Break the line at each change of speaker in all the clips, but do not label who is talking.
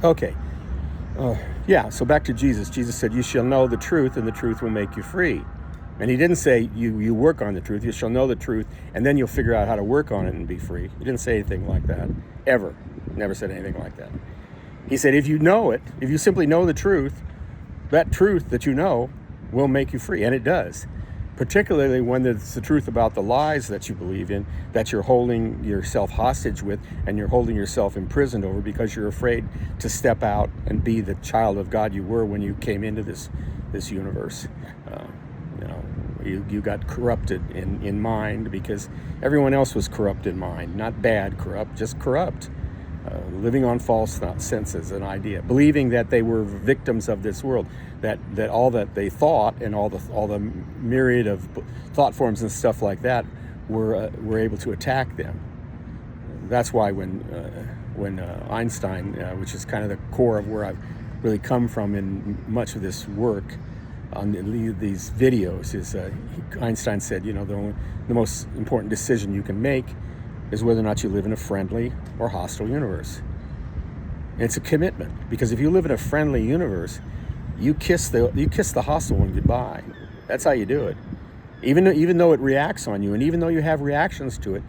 Okay. Yeah, so back to Jesus. Jesus said, you shall know the truth, and the truth will make you free. And he didn't say you work on the truth. You shall know the truth, and then you'll figure out how to work on it and be free. He didn't say anything like that, ever. Never said anything like that. He said, if you know it, if you simply know the truth, that truth that you know will make you free, and it does. Particularly when it's the truth about the lies that you believe in, that you're holding yourself hostage with, and you're holding yourself imprisoned over because you're afraid to step out and be the child of God you were when you came into this universe. You got corrupted in mind because everyone else was corrupt in mind, not bad corrupt, just corrupt. Living on false senses, an idea, believing that they were victims of this world, that all that they thought and all the myriad of thought forms and stuff like that were able to attack them. That's why when Einstein, which is kind of the core of where I've really come from in much of this work on these videos, is Einstein said, the most important decision you can make is whether or not you live in a friendly or hostile universe. And it's a commitment, because if you live in a friendly universe, you kiss the hostile one goodbye. That's how you do it. Even though it reacts on you, and even though you have reactions to it,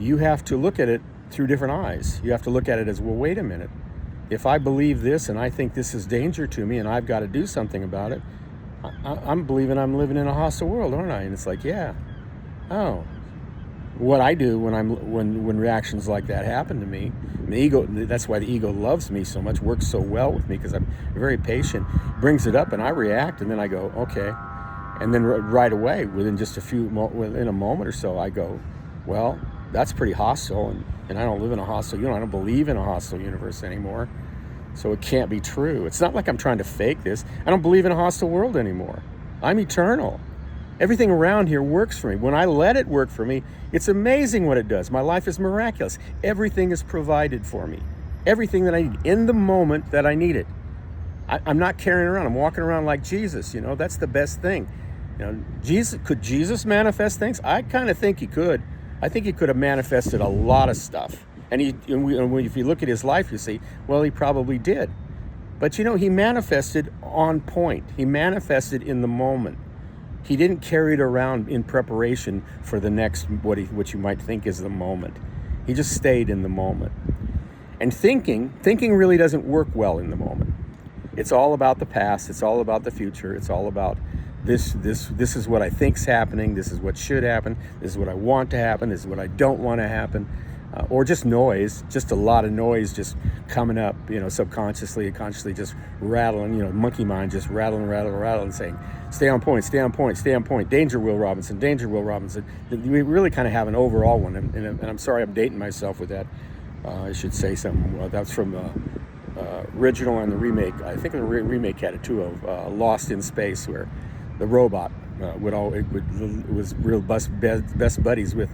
you have to look at it through different eyes. You have to look at it as, well, wait a minute. If I believe this and I think this is danger to me and I've got to do something about it, I'm believing I'm living in a hostile world, aren't I? And it's like, yeah. Oh. What I do when reactions like that happen to me, the ego, that's why the ego loves me so much, works so well with me, because I'm very patient, brings it up and I react, and then I go, okay. And then right away, within a moment or so, I go, well, that's pretty hostile, and I don't live in a hostile universe. I don't believe in a hostile universe anymore. So it can't be true. It's not like I'm trying to fake this. I don't believe in a hostile world anymore. I'm eternal. Everything around here works for me. When I let it work for me, it's amazing what it does. My life is miraculous. Everything is provided for me. Everything that I need in the moment that I need it. I'm not carrying around. I'm walking around like Jesus. That's the best thing. Could Jesus manifest things? I kind of think he could. I think he could have manifested a lot of stuff. And if you look at his life, you see, well, he probably did. But he manifested on point. He manifested in the moment. He didn't carry it around in preparation for the next, what you might think is the moment. He just stayed in the moment. And thinking really doesn't work well in the moment. It's all about the past. It's all about the future. It's all about this is what I think's happening. This is what should happen. This is what I want to happen. This is what I don't want to happen. Or just noise, just a lot of noise just coming up, subconsciously and consciously just rattling, monkey mind just rattling, saying, stay on point, stay on point, stay on point, danger, Will Robinson, danger, Will Robinson. We really kind of have an overall one, and I'm sorry I'm dating myself with that. I should say something. That's from original and the remake. I think the remake had it too, of Lost in Space, where the robot was real best buddies with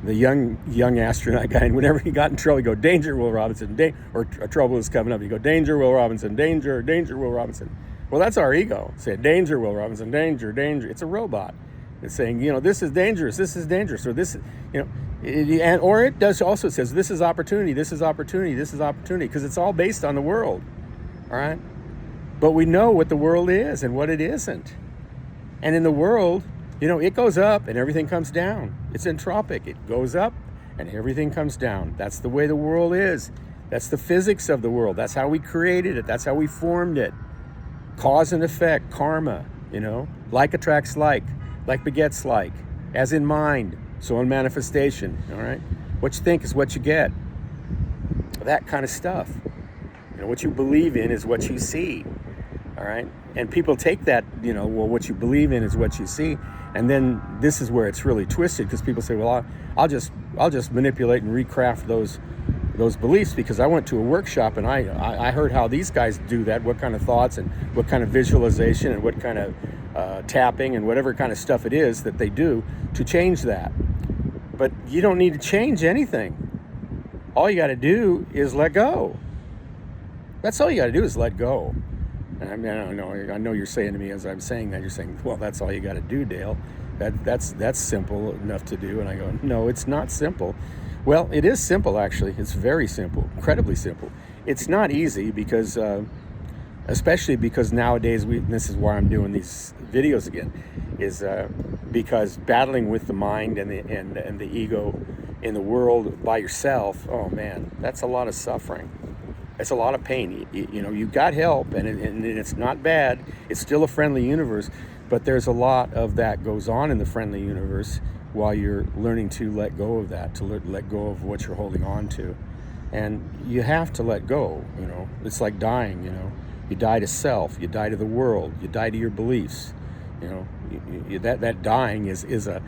the young astronaut guy, and whenever he got in trouble, he'd go, danger, Will Robinson, or trouble was coming up, he'd go, danger, Will Robinson, danger, Will Robinson. Well, that's our ego, saying, danger, Will Robinson, danger. It's a robot. It's saying, this is dangerous, or this, or it does also says, this is opportunity, because it's all based on the world, all right? But we know what the world is and what it isn't. And in the world, it goes up and everything comes down. It's entropic. It goes up and everything comes down. That's the way the world is. That's the physics of the world. That's how we created it. That's how we formed it. Cause and effect, karma, like attracts like begets like, as in mind, so in manifestation, all right? What you think is what you get. That kind of stuff. What you believe in is what you see, all right? And people take that, what you believe in is what you see. And then this is where it's really twisted, because people say, well, I'll just manipulate and recraft those beliefs, because I went to a workshop and I heard how these guys do that, what kind of thoughts and what kind of visualization and what kind of tapping and whatever kind of stuff it is that they do to change that. But you don't need to change anything. All you got to do is let go. That's all you got to do is let go. And I know you're saying to me as I'm saying that, you're saying, well, that's all you got to do, Dale. That's simple enough to do. And I go, no, it's not simple. Well, it is simple, actually. It's very simple, incredibly simple. it's not easy because especially because nowadays this is why I'm doing these videos again, is because battling with the mind and the ego in the world by yourself, oh man, that's a lot of suffering. It's a lot of pain. You know, you got help, and it's not bad. It's still a friendly universe, but there's a lot of that goes on in the friendly universe while you're learning to let go of that, to let go of what you're holding on to. And you have to let go, you know. It's like dying, you know. You die to self, you die to the world, you die to your beliefs. You know, that dying is a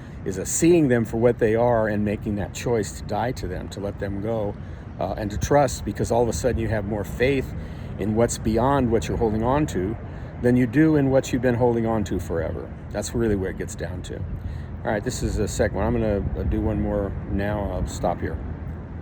seeing them for what they are and making that choice to die to them, to let them go, and to trust, because all of a sudden you have more faith in what's beyond what you're holding on to than you do in what you've been holding on to forever. That's really where it gets down to. All right, this is the second one. I'm going to do one more now. I'll stop here.